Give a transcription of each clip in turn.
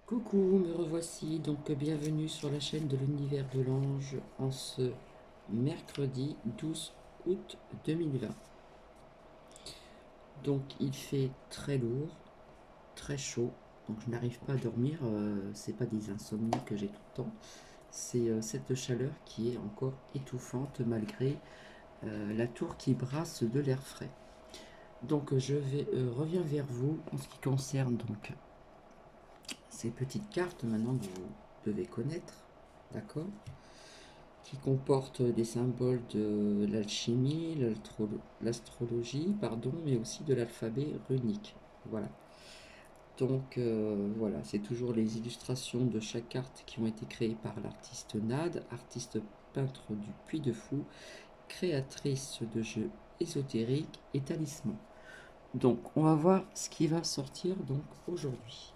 Coucou, me revoici, donc bienvenue sur la chaîne de l'univers de l'ange en ce mercredi 12 août 2020. Donc il fait très lourd, très chaud, donc je n'arrive pas à dormir, c'est pas des insomnies que j'ai tout le temps, c'est cette chaleur qui est encore étouffante malgré la tour qui brasse de l'air frais. Donc reviens vers vous en ce qui concerne donc ces petites cartes maintenant que vous devez connaître, d'accord, qui comporte des symboles de l'alchimie, l'astrologie, pardon, mais aussi de l'alphabet runique. Voilà. Donc voilà, c'est toujours les illustrations de chaque carte qui ont été créées par l'artiste Nad, artiste peintre du Puy de Fou, créatrice de jeux ésotériques et talismans. Donc on va voir ce qui va sortir donc aujourd'hui.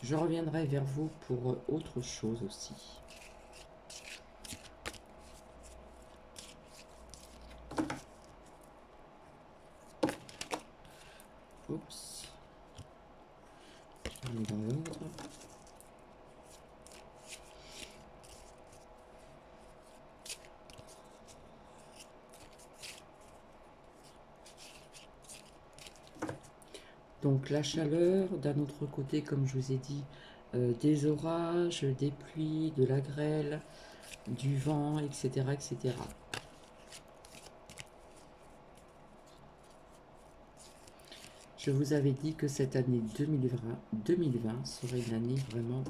Je reviendrai vers vous pour autre chose aussi. Oups. On est dans l'ordre. Donc la chaleur, d'un autre côté, comme je vous ai dit, des orages, des pluies, de la grêle, du vent, etc., etc. Je vous avais dit que cette année 2020 serait une année vraiment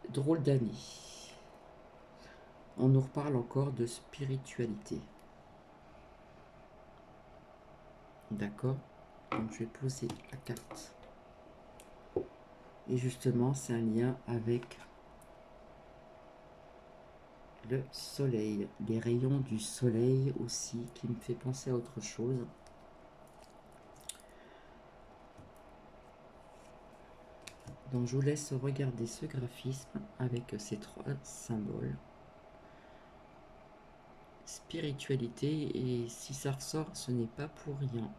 drôle d'année. On nous reparle encore de spiritualité. D'accord? Donc je vais poser la carte. Et justement, c'est un lien avec le soleil, les rayons du soleil aussi, qui me fait penser à autre chose. Donc je vous laisse regarder ce graphisme avec ces trois symboles. Spiritualité, et si ça ressort, ce n'est pas pour rien.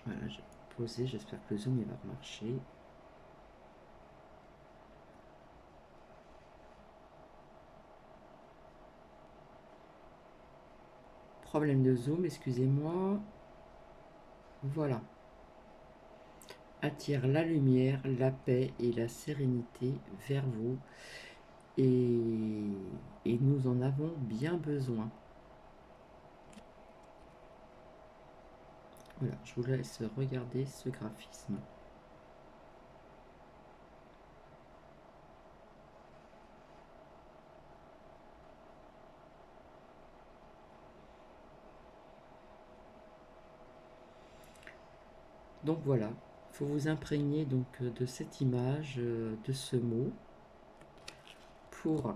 Voilà, j'ai posé, j'espère que le zoom il va marcher. Problème de zoom, excusez-moi. Voilà. Attire la lumière, la paix et la sérénité vers vous. Et nous en avons bien besoin. Voilà, je vous laisse regarder ce graphisme. Donc voilà, il faut vous imprégner donc de cette image, de ce mot, pour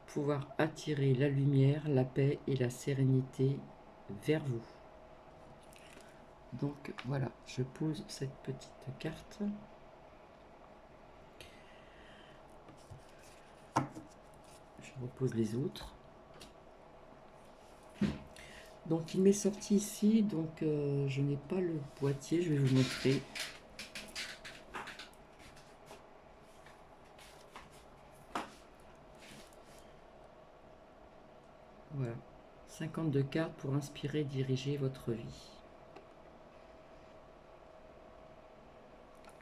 pouvoir attirer la lumière, la paix et la sérénité vers vous. Donc voilà, je pose cette petite carte. Je repose les autres. Donc il m'est sorti ici, donc je n'ai pas le boîtier, je vais vous montrer. Voilà, 52 cartes pour inspirer et diriger votre vie.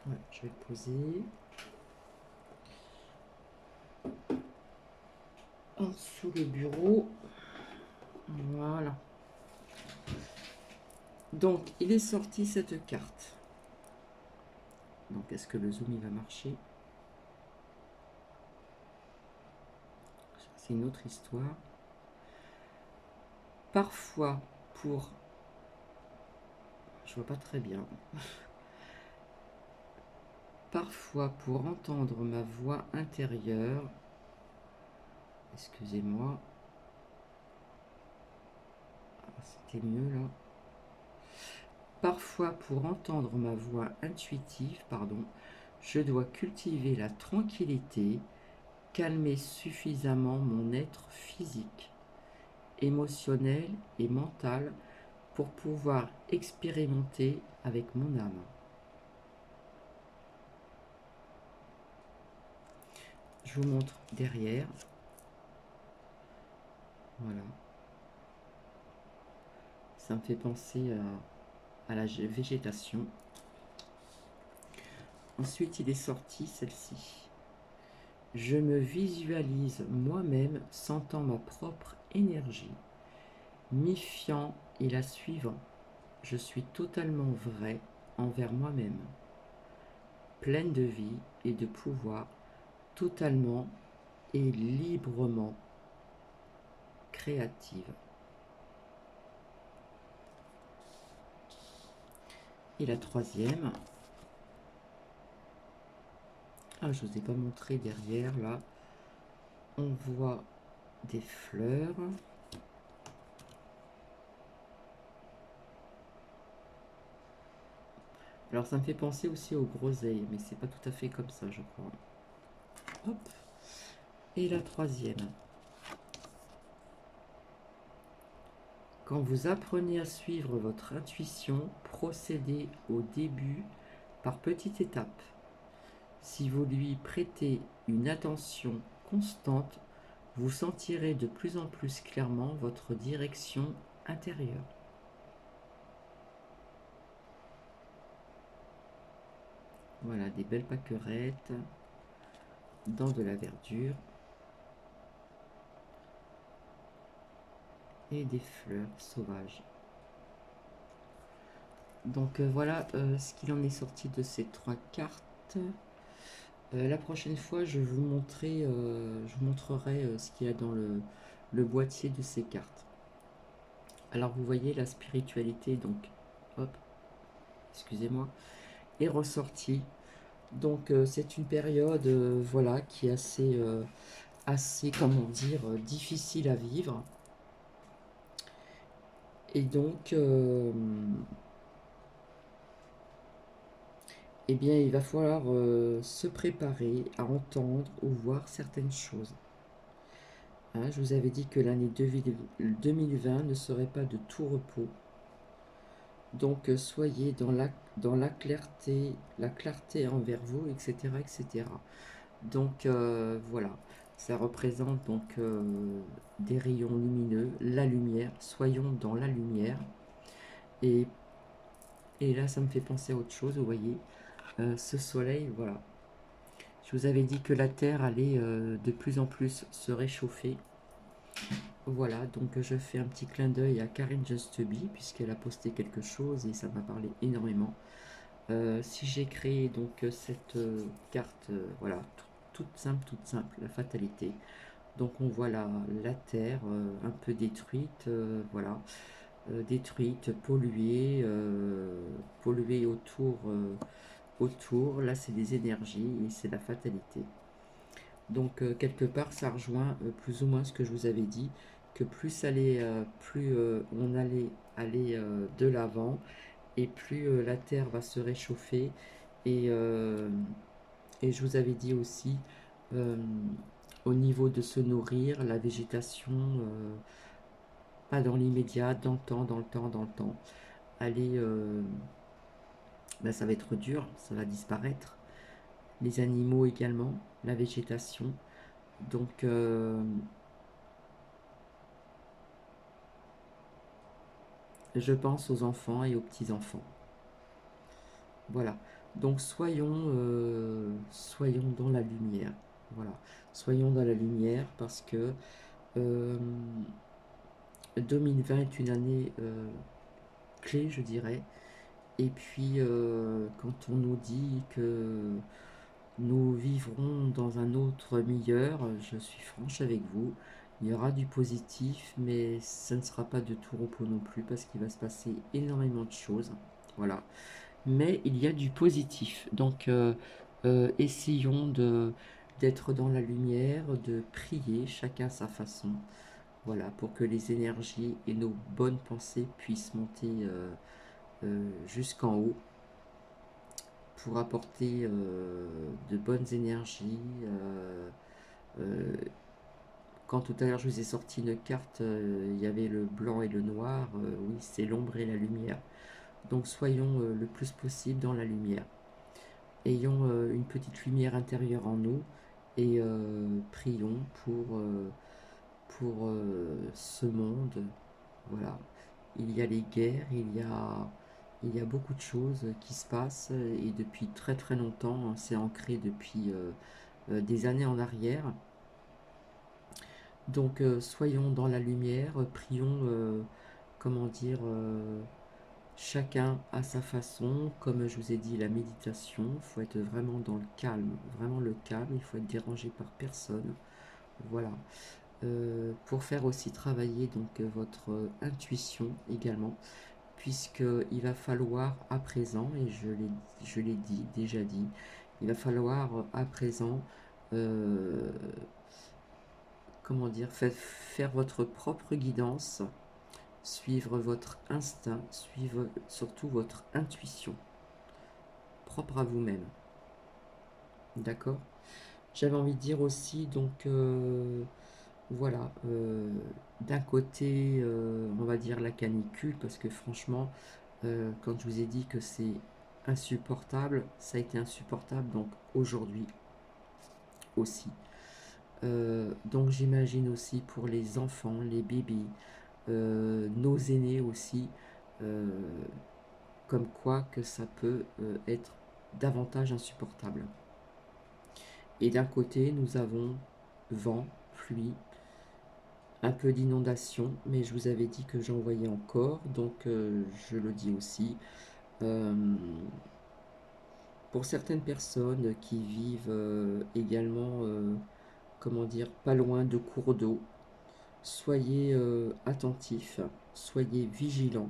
Voilà, je vais le poser. En dessous le bureau. Voilà. Donc, il est sorti cette carte. Donc, est-ce que le zoom il va marcher? C'est une autre histoire. Parfois, pour... Je vois pas très bien. Parfois, pour entendre ma voix intérieure... Excusez-moi. Ah, c'était mieux, là. Parfois, pour entendre ma voix intuitive, pardon, je dois cultiver la tranquillité calmer suffisamment mon être physique, émotionnel et mental pour pouvoir expérimenter avec mon âme. Je vous montre derrière. Voilà. Ça me fait penser à la végétation. Ensuite, il est sorti celle-ci. Je me visualise moi-même sentant ma propre énergie. Mi-fiant et la suivant. Je suis totalement vrai envers moi-même. Pleine de vie et de pouvoir, totalement et librement créative. Et la troisième, je ne vous ai pas montré derrière, là, on voit des fleurs. Alors ça me fait penser aussi aux groseilles, mais c'est pas tout à fait comme ça, je crois. Hop. Et la troisième. Quand vous apprenez à suivre votre intuition, procédez au début par petites étapes. Si vous lui prêtez une attention constante, vous sentirez de plus en plus clairement votre direction intérieure. Voilà, des belles pâquerettes dans de la verdure et des fleurs sauvages. Donc voilà ce qu'il en est sorti de ces 3 cartes. La prochaine fois, je vous montrerai ce qu'il y a dans le boîtier de ces cartes. Alors vous voyez la spiritualité, donc hop, excusez-moi, est ressortie. Donc c'est une période voilà, qui est assez comment dire, difficile à vivre. Et donc eh bien, il va falloir se préparer à entendre ou voir certaines choses. Hein, je vous avais dit que l'année 2020 ne serait pas de tout repos. Donc, soyez dans la clarté envers vous, etc., etc. Donc, voilà. Ça représente donc des rayons lumineux, la lumière. Soyons dans la lumière. Et là, ça me fait penser à autre chose, vous voyez. Ce soleil, voilà. Je vous avais dit que la Terre allait de plus en plus se réchauffer. Voilà, donc je fais un petit clin d'œil à Karine Justeby, puisqu'elle a posté quelque chose et ça m'a parlé énormément. Si j'ai créé donc cette carte, voilà, toute simple, la fatalité. Donc on voit la Terre un peu détruite, voilà, détruite, polluée, polluée autour. Là, c'est des énergies et c'est la fatalité. Donc, quelque part, ça rejoint plus ou moins ce que je vous avais dit, que plus on allait aller de l'avant, et plus la Terre va se réchauffer. Et, et je vous avais dit aussi, euh, au niveau de se nourrir, la végétation, pas dans l'immédiat, dans le temps, aller, ben, ça va être dur, ça va disparaître. Les animaux également, la végétation. Donc, je pense aux enfants et aux petits-enfants. Voilà. Donc, soyons dans la lumière. Voilà. Soyons dans la lumière parce que 2020 est une année clé, je dirais. Et puis, quand on nous dit que nous vivrons dans un autre meilleur, je suis franche avec vous. Il y aura du positif, mais ça ne sera pas de tout repos non plus, parce qu'il va se passer énormément de choses. Voilà. Mais il y a du positif. Donc, essayons d'être dans la lumière, de prier, chacun à sa façon. Voilà, pour que les énergies et nos bonnes pensées puissent monter jusqu'en haut pour apporter de bonnes énergies, Euh, Quand tout à l'heure je vous ai sorti une carte, il y avait le blanc et le noir, oui, c'est l'ombre et la lumière. Donc soyons le plus possible dans la lumière. Ayons une petite lumière intérieure en nous et prions pour ce monde. Voilà. Il y a les guerres, il y a beaucoup de choses qui se passent et depuis très très longtemps, hein, c'est ancré depuis des années en arrière. Donc soyons dans la lumière, prions, comment dire, chacun à sa façon. Comme je vous ai dit, la méditation, il faut être vraiment dans le calme, vraiment le calme, il faut être dérangé par personne. Voilà. Pour faire aussi travailler donc votre intuition également, puisqu'il va falloir à présent, et je l'ai dit, déjà dit, il va falloir à présent, euh, comment dire, faire votre propre guidance, suivre votre instinct, suivre surtout votre intuition, propre à vous-même. D'accord? J'avais envie de dire aussi, donc voilà, d'un côté, on va dire la canicule, parce que franchement, quand je vous ai dit que c'est insupportable, ça a été insupportable, donc aujourd'hui aussi. Donc j'imagine aussi pour les enfants, les bébés, nos aînés aussi, euh, comme quoi que ça peut être davantage insupportable. Et d'un côté, nous avons vent, pluie, un peu d'inondation, mais je vous avais dit que j'en voyais encore, donc je le dis aussi. Euh, pour certaines personnes qui vivent également, comment dire, pas loin de cours d'eau, soyez attentifs, soyez vigilants.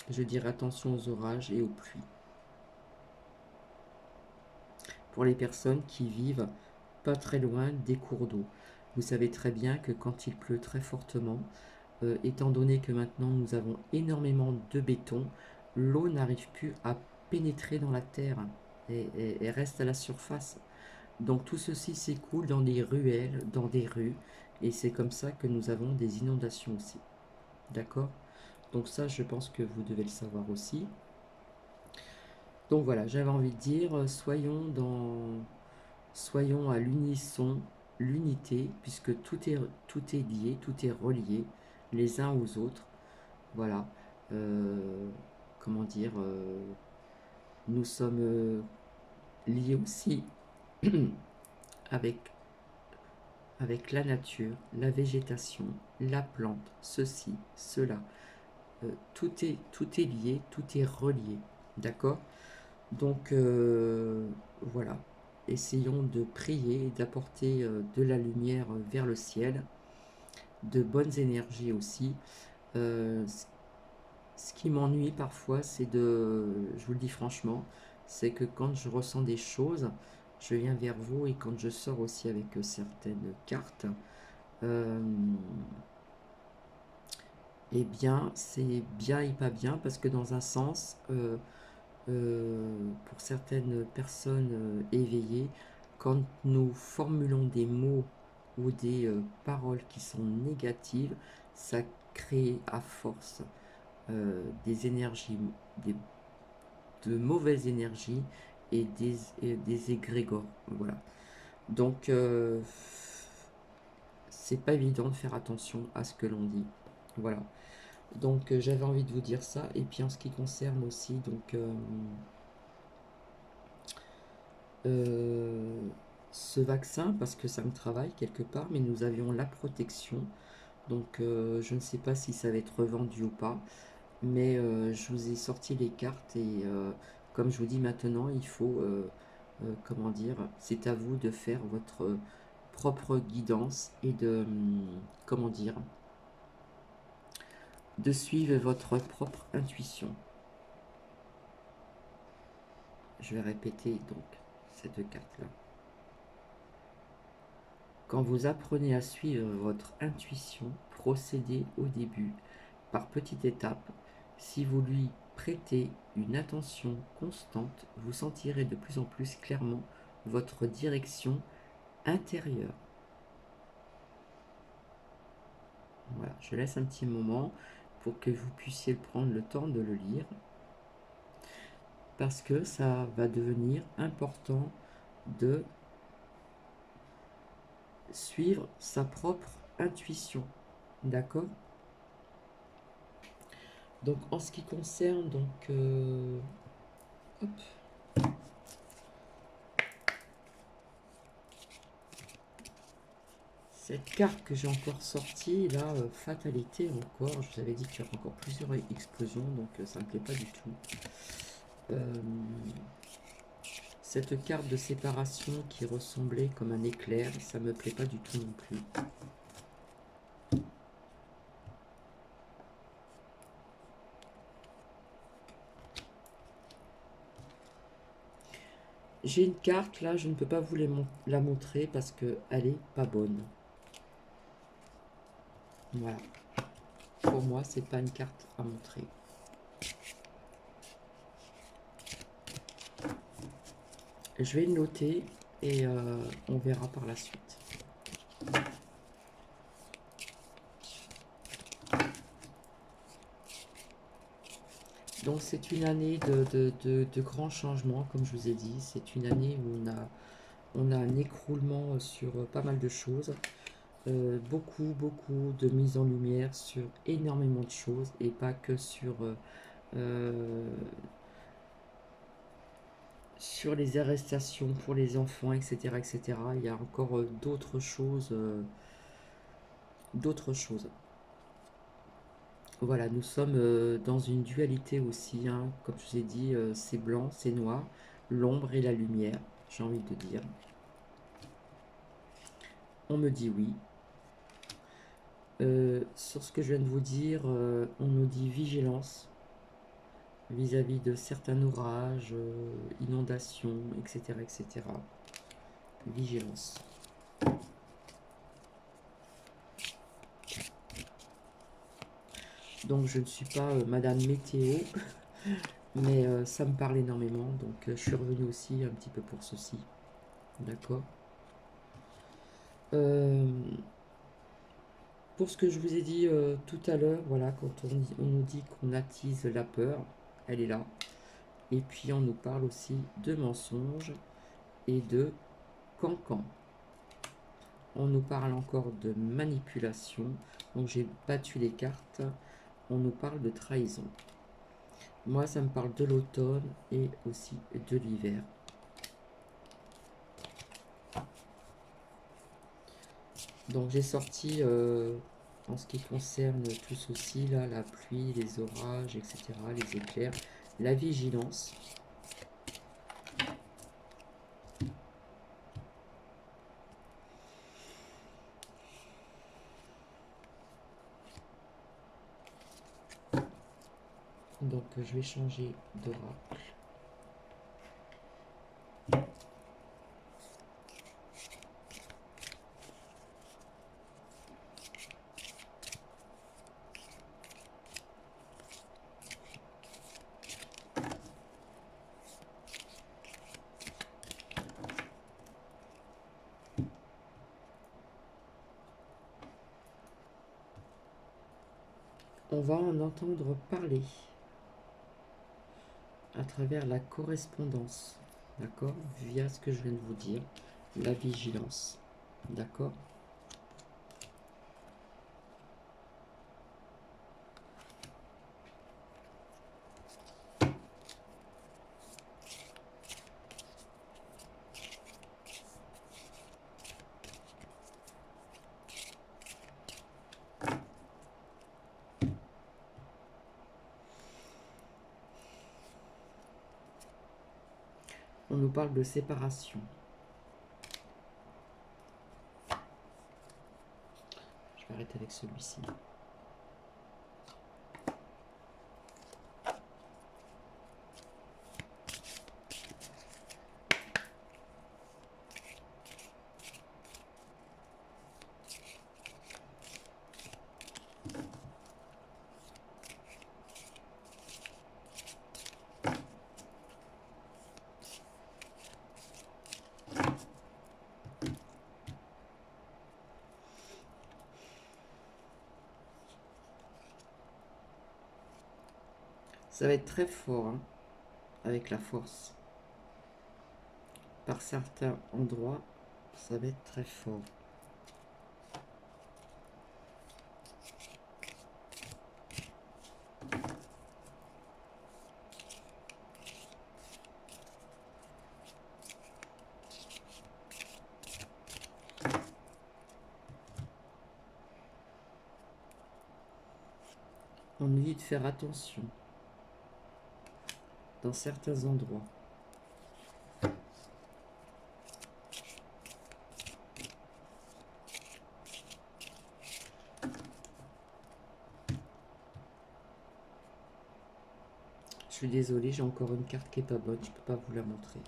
Je dirais attention aux orages et aux pluies. Pour les personnes qui vivent pas très loin des cours d'eau, vous savez très bien que quand il pleut très fortement, étant donné que maintenant nous avons énormément de béton, l'eau n'arrive plus à pénétrer dans la terre et reste à la surface. Donc tout ceci s'écoule dans des ruelles, dans des rues, et c'est comme ça que nous avons des inondations aussi. D'accord? Donc ça, je pense que vous devez le savoir aussi. Donc voilà, j'avais envie de dire, soyons à l'unisson, l'unité, puisque tout est lié, tout est relié les uns aux autres. Voilà. Euh, comment dire, nous sommes liés aussi avec, avec la nature, la végétation, la plante, ceci, cela. Tout est lié, tout est relié. D'accord? Donc voilà. Essayons de prier et d'apporter de la lumière vers le ciel, de bonnes énergies aussi. Euh, Ce qui m'ennuie parfois, c'est je vous le dis franchement, c'est que quand je ressens des choses, je viens vers vous et quand je sors aussi avec certaines cartes, euh, eh bien, c'est bien et pas bien parce que dans un sens, pour certaines personnes éveillées, quand nous formulons des mots ou des paroles qui sont négatives, ça crée à force des énergies, des de mauvaises énergies et des égrégores. Voilà. Donc, c'est pas évident de faire attention à ce que l'on dit. Voilà. Donc, j'avais envie de vous dire ça. Et puis, en ce qui concerne aussi, donc, euh, ce vaccin, parce que ça me travaille quelque part, mais nous avions la protection. Donc, je ne sais pas si ça va être vendu ou pas. Mais je vous ai sorti les cartes et comme je vous dis maintenant, il faut, comment dire, c'est à vous de faire votre propre guidance et de, comment dire, de suivre votre propre intuition. Je vais répéter donc cette carte-là. Quand vous apprenez à suivre votre intuition, procédez au début par petites étapes. Si vous lui prêtez une attention constante, vous sentirez de plus en plus clairement votre direction intérieure. Voilà, je laisse un petit moment pour que vous puissiez prendre le temps de le lire, parce que ça va devenir important de suivre sa propre intuition. D'accord? Donc en ce qui concerne hop, cette carte que j'ai encore sortie, là, fatalité encore, je vous avais dit qu'il y aurait encore plusieurs explosions, donc ça ne me plaît pas du tout. Cette carte de séparation qui ressemblait comme un éclair, ça me plaît pas du tout non plus. J'ai une carte là, je ne peux pas vous la montrer parce qu'elle est pas bonne. Voilà. Pour moi, c'est pas une carte à montrer. Je vais le noter et on verra par la suite. Donc c'est une année de grands changements, comme je vous ai dit. C'est une année où on a un écroulement sur pas mal de choses. Beaucoup de mise en lumière sur énormément de choses et pas que sur les arrestations pour les enfants, etc., etc. Il y a encore d'autres choses. Voilà, nous sommes dans une dualité aussi, hein. Comme je vous ai dit, c'est blanc, c'est noir, l'ombre et la lumière, j'ai envie de dire. On me dit oui. Sur ce que je viens de vous dire, on nous dit vigilance vis-à-vis de certains orages, inondations, etc., etc. Vigilance. Donc je ne suis pas Madame Météo, mais ça me parle énormément, donc je suis revenue aussi un petit peu pour ceci. D'accord. Pour ce que je vous ai dit tout à l'heure, voilà, quand on nous dit qu'on attise la peur, elle est là. Et puis on nous parle aussi de mensonges et de cancan. On nous parle encore de manipulation. Donc j'ai battu les cartes. On nous parle de trahison. Moi, ça me parle de l'automne et aussi de l'hiver. Donc j'ai sorti, en ce qui concerne tout ceci, là, la pluie, les orages, etc., les éclairs, la vigilance. Donc je vais changer d'oracle. On va en entendre parler à travers la correspondance, d'accord, via ce que je viens de vous dire, la vigilance, d'accord. On nous parle de séparation. Je vais arrêter avec celui-ci. Ça va être très fort, hein, avec la force. Par certains endroits, ça va être très fort. On nous dit de faire attention dans certains endroits. Je suis désolée, j'ai encore une carte qui est pas bonne, je peux pas vous la montrer.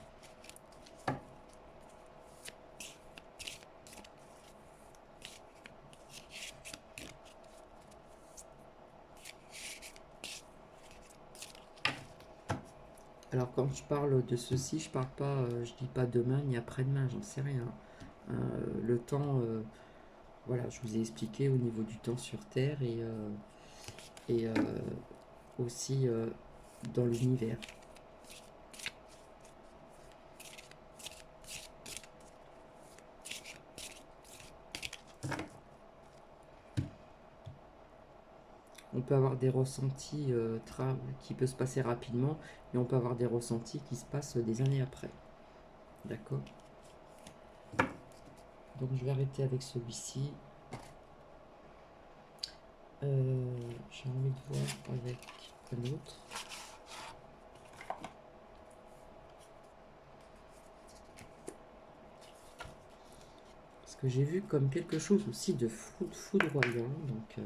Alors quand je parle de ceci, je parle pas, je dis pas demain ni après-demain, j'en sais rien. Le temps, voilà, je vous ai expliqué au niveau du temps sur Terre et aussi dans l'univers. On peut avoir des ressentis qui peuvent se passer rapidement, et on peut avoir des ressentis qui se passent des années après. D'accord? Donc je vais arrêter avec celui-ci. J'ai envie de voir avec un autre. Parce que j'ai vu comme quelque chose aussi de foudroyant. Donc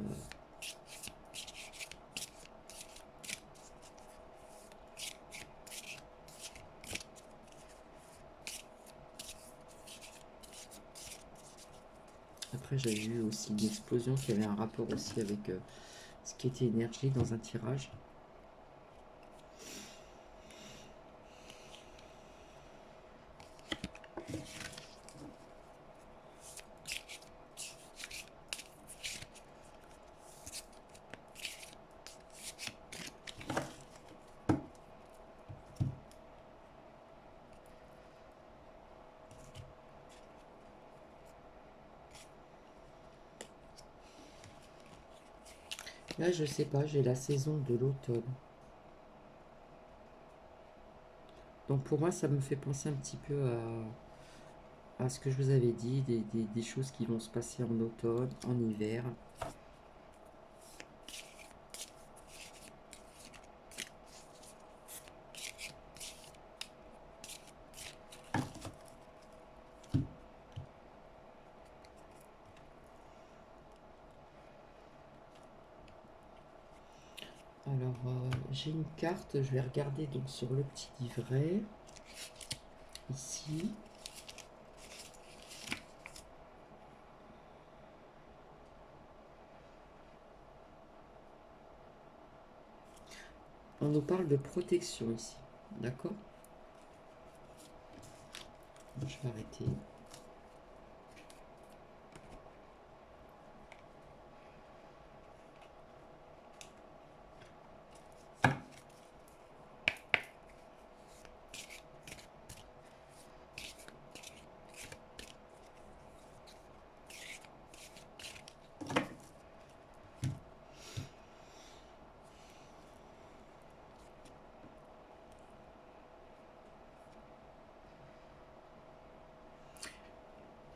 après j'ai vu aussi une explosion qui avait un rapport aussi avec ce qui était énergie dans un tirage. Là, je sais pas, j'ai la saison de l'automne. Donc pour moi, ça me fait penser un petit peu à ce que je vous avais dit, des choses qui vont se passer en automne, en hiver. Alors, j'ai une carte, je vais regarder donc sur le petit livret, ici. On nous parle de protection ici, d'accord? Je vais arrêter.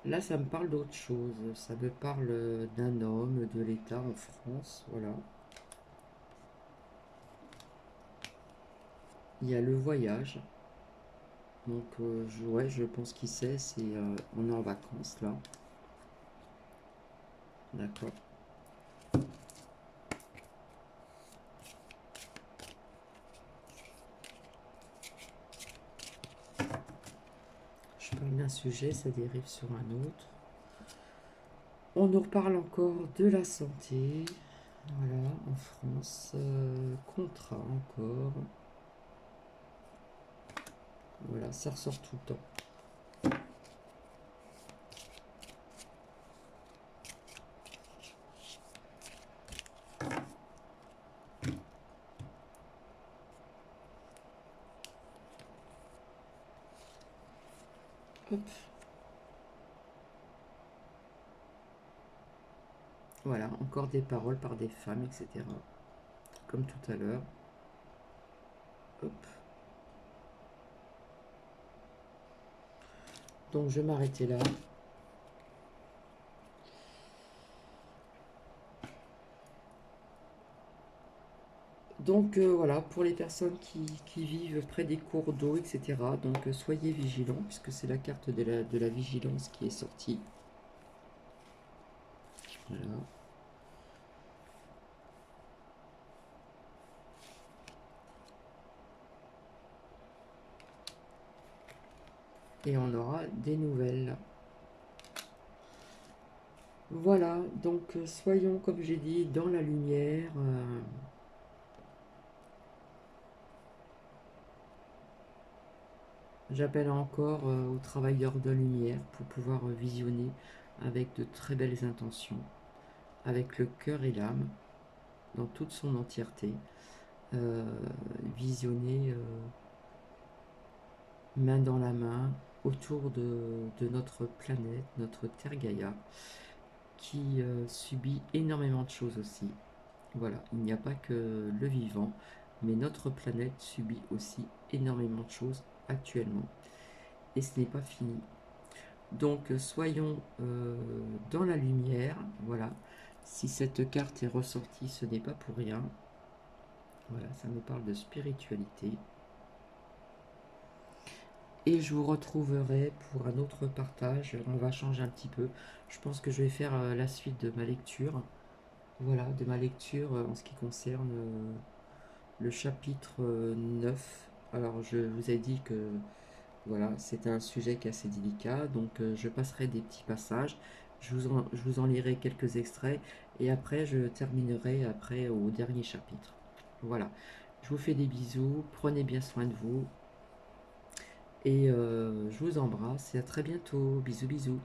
Là, ça me parle d'autre chose. Ça me parle d'un homme, de l'État en France, voilà. Il y a le voyage. Donc, ouais, je pense qu'il sait, on est en vacances, là. D'accord. Je parle d'un sujet, ça dérive sur un autre. On nous reparle encore de la santé. Voilà, en France. Contrat encore. Voilà, ça ressort tout le temps. Voilà, encore des paroles par des femmes, etc. Comme tout à l'heure. Hop. Donc je vais m'arrêter là. Donc voilà, pour les personnes qui vivent près des cours d'eau, etc. Donc soyez vigilants, puisque c'est la carte de la vigilance qui est sortie. Voilà. Et on aura des nouvelles. Voilà, donc soyons, comme j'ai dit, dans la lumière. J'appelle encore aux travailleurs de lumière pour pouvoir visionner avec de très belles intentions, avec le cœur et l'âme, dans toute son entièreté. euh, Visionner main dans la main autour de notre planète, notre Terre Gaïa, qui subit énormément de choses aussi. Voilà, il n'y a pas que le vivant, mais notre planète subit aussi énormément de choses actuellement. Et ce n'est pas fini. Donc soyons dans la lumière, voilà. Si cette carte est ressortie, ce n'est pas pour rien. Voilà, ça nous parle de spiritualité. Et je vous retrouverai pour un autre partage. On va changer un petit peu. Je pense que je vais faire la suite de ma lecture. Voilà, de ma lecture en ce qui concerne le chapitre 9. Alors, je vous ai dit que voilà, c'est un sujet qui est assez délicat. Donc, je passerai des petits passages. Je vous en lirai quelques extraits. Et après, je terminerai après au dernier chapitre. Voilà. Je vous fais des bisous. Prenez bien soin de vous. Et je vous embrasse et à très bientôt. Bisous bisous.